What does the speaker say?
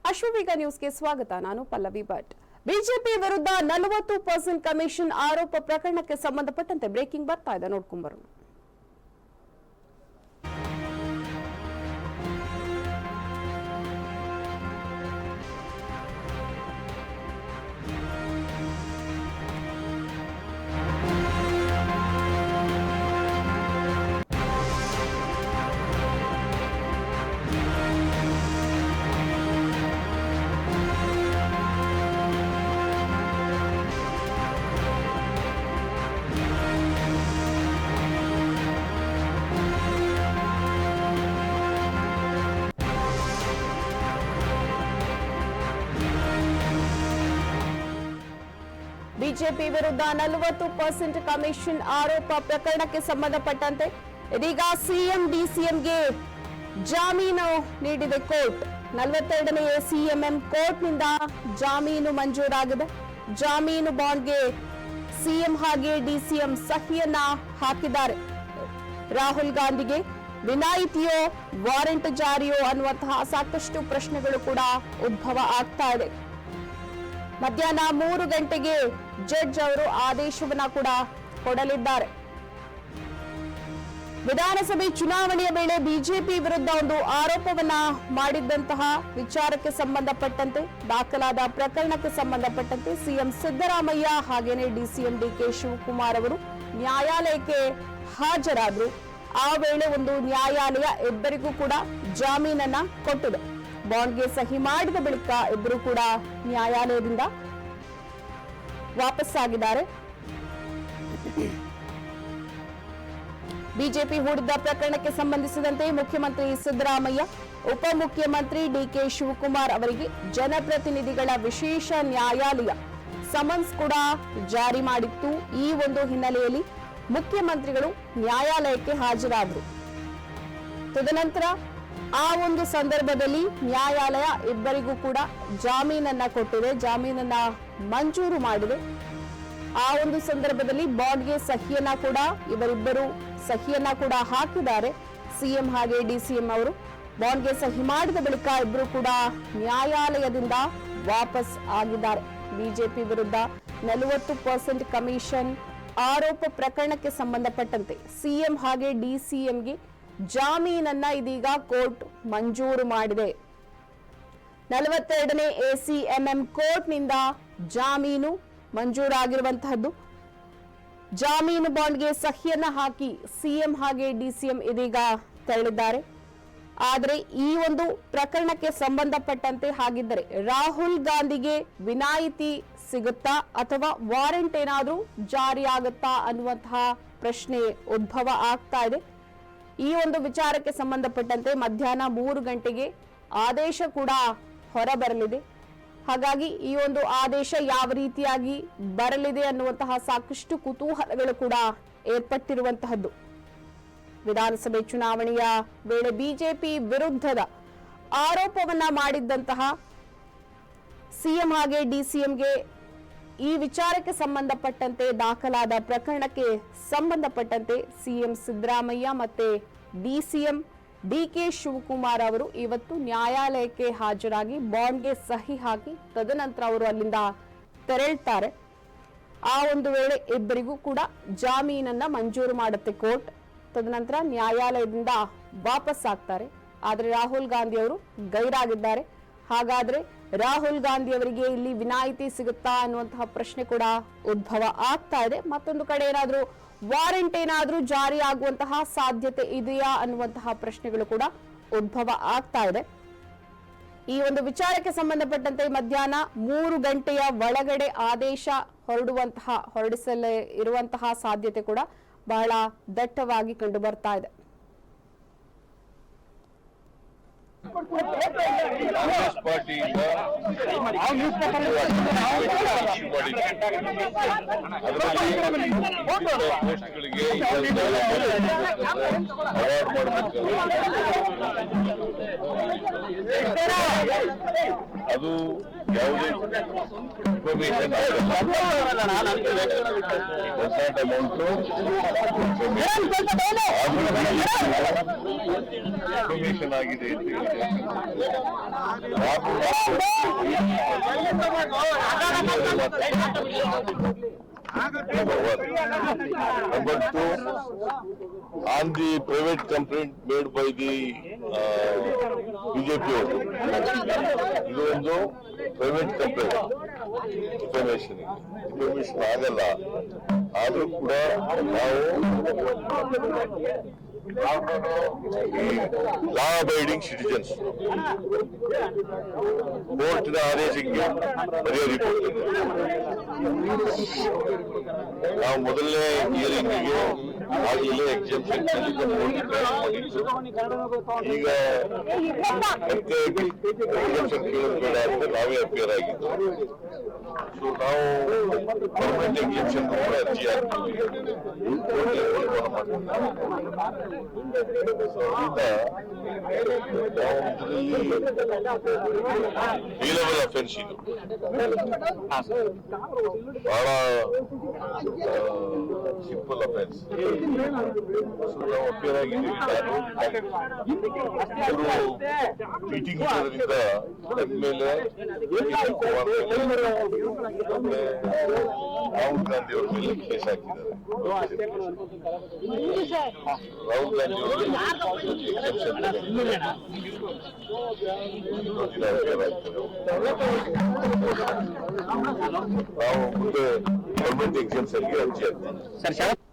ಅಶ್ವವೇಗ ನ್ಯೂಸ್ಗೆ ಸ್ವಾಗತ. ನಾನು ಪಲ್ಲವಿ ಭಟ್. ಬಿಜೆಪಿ ವಿರುದ್ಧ 40% ಕಮಿಷನ್ ಆರೋಪ ಪ್ರಕರಣಕ್ಕೆ ಸಂಬಂಧಪಟ್ಟಂತೆ ಬ್ರೇಕಿಂಗ್ ಬರ್ತಾ ಇದೆ, ನೋಡ್ಕೊಂಡ್ಬರೋಣ. ಬಿಜೆಪಿ ವಿರುದ್ಧ 40% ಕಮಿಷನ್ ಆರೋಪ ಪ್ರಕರಣಕ್ಕೆ ಸಂಬಂಧಪಟ್ಟಂತೆ ಇದೀಗ ಸಿಎಂ ಡಿಸಿಎಂಗೆ ಜಾಮೀನು ನೀಡಿದೆ ಕೋರ್ಟ್. 42ನೇ ಸಿಎಂಎಂ ಕೋರ್ಟ್ನಿಂದ ಜಾಮೀನು ಮಂಜೂರಾಗಿದೆ. ಜಾಮೀನು ಬಾಂಡ್ಗೆ ಸಿಎಂ ಹಾಗೆ ಡಿಸಿಎಂ ಸಹಿಯನ್ನ ಹಾಕಿದ್ದಾರೆ. ರಾಹುಲ್ ಗಾಂಧಿಗೆ ವಿನಾಯಿತಿಯೋ ವಾರೆಂಟ್ ಜಾರಿಯೋ ಅನ್ನುವಂತಹ ಸಾಕಷ್ಟು ಪ್ರಶ್ನೆಗಳು ಕೂಡ ಉದ್ಭವ ಆಗ್ತಾ ಇದೆ. ಮಧ್ಯಾಹ್ನ 3 ಗಂಟೆಗೆ ಜಡ್ಜ್ ಅವರು ಆದೇಶವನ್ನ ಕೂಡ ಕೊಡಲಿದ್ದಾರೆ. ವಿಧಾನಸಭೆ ಚುನಾವಣೆಯ ವೇಳೆ ಬಿಜೆಪಿ ವಿರುದ್ಧ ಒಂದು ಆರೋಪವನ್ನ ಮಾಡಿದ್ದಂತಹ ವಿಚಾರಕ್ಕೆ ಸಂಬಂಧಪಟ್ಟಂತೆ ದಾಖಲಾದ ಪ್ರಕರಣಕ್ಕೆ ಸಂಬಂಧಪಟ್ಟಂತೆ ಸಿಎಂ ಸಿದ್ದರಾಮಯ್ಯ ಹಾಗೇನೆ ಡಿಸಿಎಂ ಡಿಕೆ ಶಿವಕುಮಾರ್ ಅವರು ನ್ಯಾಯಾಲಯಕ್ಕೆ ಹಾಜರಾದ್ರು. ಆ ವೇಳೆ ಒಂದು ನ್ಯಾಯಾಲಯ ಇಬ್ಬರಿಗೂ ಕೂಡ ಜಾಮೀನನ್ನ ಕೊಟ್ಟಿದೆ. ಬಾಂಡ್ಗೆ ಸಹಿ ಮಾಡಿದ ಬಳಿಕ ಇಬ್ಬರು ಕೂಡ ನ್ಯಾಯಾಲಯದಿಂದ ವಾಪಸ್ಸಾಗಿದ್ದಾರೆ. ಬಿಜೆಪಿ ಹೂಡಿದ್ದ ಪ್ರಕರಣಕ್ಕೆ ಸಂಬಂಧಿಸಿದಂತೆ ಮುಖ್ಯಮಂತ್ರಿ ಸಿದ್ದರಾಮಯ್ಯ, ಉಪಮುಖ್ಯಮಂತ್ರಿ ಡಿಕೆ ಶಿವಕುಮಾರ್ ಅವರಿಗೆ ಜನಪ್ರತಿನಿಧಿಗಳ ವಿಶೇಷ ನ್ಯಾಯಾಲಯ ಸಮನ್ಸ್ ಕೂಡ ಜಾರಿ ಮಾಡಿತ್ತು. ಈ ಒಂದು ಹಿನ್ನೆಲೆಯಲ್ಲಿ ಮುಖ್ಯಮಂತ್ರಿಗಳು ನ್ಯಾಯಾಲಯಕ್ಕೆ ಹಾಜರಾದರು. ತದನಂತರ ಆ ಒಂದು ಸಂದರ್ಭದಲ್ಲಿ ನ್ಯಾಯಾಲಯ ಇಬ್ಬರಿಗೂ ಕೂಡ ಜಾಮೀನನ್ನ ಕೊಟ್ಟಿದೆ, ಜಾಮೀನನ್ನ ಮಂಜೂರು ಮಾಡಿದೆ. ಆ ಒಂದು ಸಂದರ್ಭದಲ್ಲಿ ಬಾಂಡ್ಗೆ ಸಹಿಯನ್ನ ಕೂಡ ಇವರಿಬ್ಬರು ಸಹಿಯನ್ನ ಕೂಡ ಹಾಕಿದ್ದಾರೆ. ಸಿಎಂ ಹಾಗೆ ಡಿಸಿಎಂ ಅವರು ಬಾಂಡ್ಗೆ ಸಹಿ ಮಾಡಿದ ಬಳಿಕ ಇಬ್ಬರು ಕೂಡ ನ್ಯಾಯಾಲಯದಿಂದ ವಾಪಸ್ ಆಗಿದ್ದಾರೆ. ಬಿಜೆಪಿ ವಿರುದ್ಧ 40% ಕಮಿಷನ್ ಆರೋಪ ಪ್ರಕರಣಕ್ಕೆ ಸಂಬಂಧಪಟ್ಟಂತೆ ಸಿಎಂ ಹಾಗೆ ಡಿಸಿಎಂಗೆ ಜಾಮೀನನ್ನ ಇದೀಗ ಕೋರ್ಟ್ ಮಂಜೂರು ಮಾಡಿದೆ. 42ನೇ ಎಸಿಎಂಎಂ ಕೋರ್ಟ್ನಿಂದ ಜಾಮೀನು ಮಂಜೂರಾಗಿರುವಂತಹದ್ದು. ಜಾಮೀನು ಬಾಂಡ್ಗೆ ಸಹಿಯನ್ನ ಹಾಕಿ ಸಿಎಂ ಹಾಗೆ ಡಿಸಿಎಂ ಇದೀಗ ತೆರಳಿದ್ದಾರೆ. ಆದರೆ ಈ ಒಂದು ಪ್ರಕರಣಕ್ಕೆ ಸಂಬಂಧಪಟ್ಟಂತೆ ಹಾಗಿದ್ದರೆ ರಾಹುಲ್ ಗಾಂಧಿಗೆ ವಿನಾಯಿತಿ ಸಿಗುತ್ತಾ ಅಥವಾ ವಾರೆಂಟ್ ಏನಾದ್ರೂ ಜಾರಿಯಾಗುತ್ತಾ ಅನ್ನುವಂತಹ ಪ್ರಶ್ನೆ ಉದ್ಭವ ಆಗ್ತಾ ಇದೆ. ಈ ಒಂದು ವಿಚಾರಕ್ಕೆ ಸಂಬಂಧಪಟ್ಟಂತೆ ಮಧ್ಯಾಹ್ನ 3 ಗಂಟೆಗೆ ಆದೇಶ ಕೂಡ ಹೊರಬರಲಿದೆ. ಹಾಗಾಗಿ ಈ ಒಂದು ಆದೇಶ ಯಾವ ರೀತಿಯಾಗಿ ಬರಲಿದೆ ಅನ್ನುವಂತಹ ಸಾಕಷ್ಟು ಕುತೂಹಲಗಳು ಕೂಡ ಏರ್ಪಟ್ಟಿರುವಂತಹದ್ದು. ವಿಧಾನಸಭೆ ಚುನಾವಣೆಯ ವೇಳೆ ಬಿಜೆಪಿ ವಿರುದ್ಧದ ಆರೋಪವನ್ನ ಮಾಡಿದ್ದಂತಹ ಸಿಎಂ ಹಾಗೆ ಡಿಸಿಎಂಗೆ ಈ ವಿಚಾರಕ್ಕೆ ಸಂಬಂಧಪಟ್ಟಂತೆ ದಾಖಲಾದ ಪ್ರಕರಣಕ್ಕೆ ಸಂಬಂಧಪಟ್ಟಂತೆ ಸಿಎಂ ಸಿದ್ದರಾಮಯ್ಯ ಮತ್ತೆ ಡಿಸಿಎಂ ಡಿಕೆ ಶಿವಕುಮಾರ್ ಅವರು ಇವತ್ತು ನ್ಯಾಯಾಲಯಕ್ಕೆ ಹಾಜರಾಗಿ ಬಾಂಡ್ಗೆ ಸಹಿ ಹಾಕಿ ತದನಂತರ ಅವರು ಅಲ್ಲಿಂದ ತೆರಳುತ್ತಾರೆ. ಆ ಒಂದು ವೇಳೆ ಇಬ್ಬರಿಗೂ ಕೂಡ ಜಾಮೀನನ್ನ ಮಂಜೂರು ಮಾಡುತ್ತೆ ಕೋರ್ಟ್. ತದನಂತರ ನ್ಯಾಯಾಲಯದಿಂದ ವಾಪಸ್ ಆಗ್ತಾರೆ. ಆದರೆ ರಾಹುಲ್ ಗಾಂಧಿ ಅವರು ಗೈರಾಗಿದ್ದಾರೆ. ಹಾಗಾದ್ರೆ ರಾಹುಲ್ ಗಾಂಧಿ ಅವರಿಗೆ ಇಲ್ಲಿ ವಿನಾಯಿತಿ ಸಿಗುತ್ತಾ ಅನ್ನುವಂತಹ ಪ್ರಶ್ನೆ ಕೂಡ ಉದ್ಭವ ಆಗ್ತಾ ಇದೆ. ಮತ್ತೊಂದು ಕಡೆ ಏನಾದ್ರೂ ವಾರೆಂಟ್ ಏನಾದ್ರೂ ಜಾರಿ ಆಗುವಂತಹ ಸಾಧ್ಯತೆ ಇದೆಯಾ ಅನ್ನುವಂತಹ ಪ್ರಶ್ನೆಗಳು ಕೂಡ ಉದ್ಭವ ಆಗ್ತಾ ಇದೆ. ಈ ಒಂದು ವಿಚಾರಕ್ಕೆ ಸಂಬಂಧಪಟ್ಟಂತೆ ಮಧ್ಯಾಹ್ನ 3 ಗಂಟೆಯ ಒಳಗಡೆ ಆದೇಶ ಹೊರಡಿಸಲು ಇರುವಂತಹ ಸಾಧ್ಯತೆ ಕೂಡ ಬಹಳ ದಟ್ಟವಾಗಿ ಕಂಡು ಬರ್ತಾ ಇದೆ. ಕಾಂಗ್ರೆಸ್ ಪಾರ್ಟಿಯಿಂದ ಪೋಸ್ಟ್ಗಳಿಗೆ ಅವಾರ್ಡ್ ಮಾಡಬೇಕು. ಅದು ಯಾವುದೇ ಇನ್ಫಾರ್ಮೇಶನ್ ಇನ್ಫಾರ್ಮೇಶನ್ ಆಗಿದೆ ಅಂತ Number two, on the private complaint made by the BJP, ಇದು ಒಂದು ಪ್ರೈವೇಟ್ ಕಂಪ್ಲೇಂಟ್ ಇನ್ಫಾರ್ಮೇಶನ್ ಆಗಲ್ಲ. ಆದ್ರೂ ಕೂಡ ನಾವು ಲಾ ಅಬೈಡಿಂಗ್ ಸಿಟಿಜನ್ಸ್ ಕೋರ್ಟಿನ ಆದೇಶಕ್ಕೆ ಮರ್ಯಾದೆ ಕೊಡ್ತೇವೆ. ನಾವು ಮೊದಲನೇ ಹಿಯರಿಂಗಿಗೆ ಆಗಲೇ ಎಕ್ಸೆಂಪ್ಷನ್ ಈಗ ಮತ್ತೆ ಎಕ್ಸೆಂಪ್ಷನ್ ಕೇಳೋದು ಬೇಡ ಅಂತ ನಾವೇ ಅಪಿಯರ್ ಆಗಿದ್ದು. ಸೊ ನಾವು ಗೌರ್ಮೆಂಟ್ ಎಕ್ಸೆಂಪ್ಷನ್ ಕೂಡ ಅರ್ಜಿ ಹಾಕ್ತೀವಿ. ಲೆವೆಲ್ ಅಫೆನ್ಸ್ ಇದು ಬಹಳ ಸಿಂಪಲ್ ಅಫೆನ್ಸ್. ನಾವು ಅಪಿಯರ್ ಆಗಿದ್ದೀವಿ. ಅವರು ಮೀಟಿಂಗ್ ಇರೋದ್ರಿಂದ ಮೇಲೆ ರಾಹುಲ್ ಗಾಂಧಿ ಅವ್ರ ಮೇಲೆ ಕೇಸ್ ಹಾಕಿದ್ದಾರೆ. ರಾಹುಲ್ ಗಾಂಧಿ ಅವರು ನಾವು ಮುಂದೆ ಗೌರ್ಮೆಂಟ್ ಎಕ್ಸಾಮ್ಸ್ ಅಲ್ಲಿ ಅರ್ಜಿ ಹಾಕ್ತೀವಿ.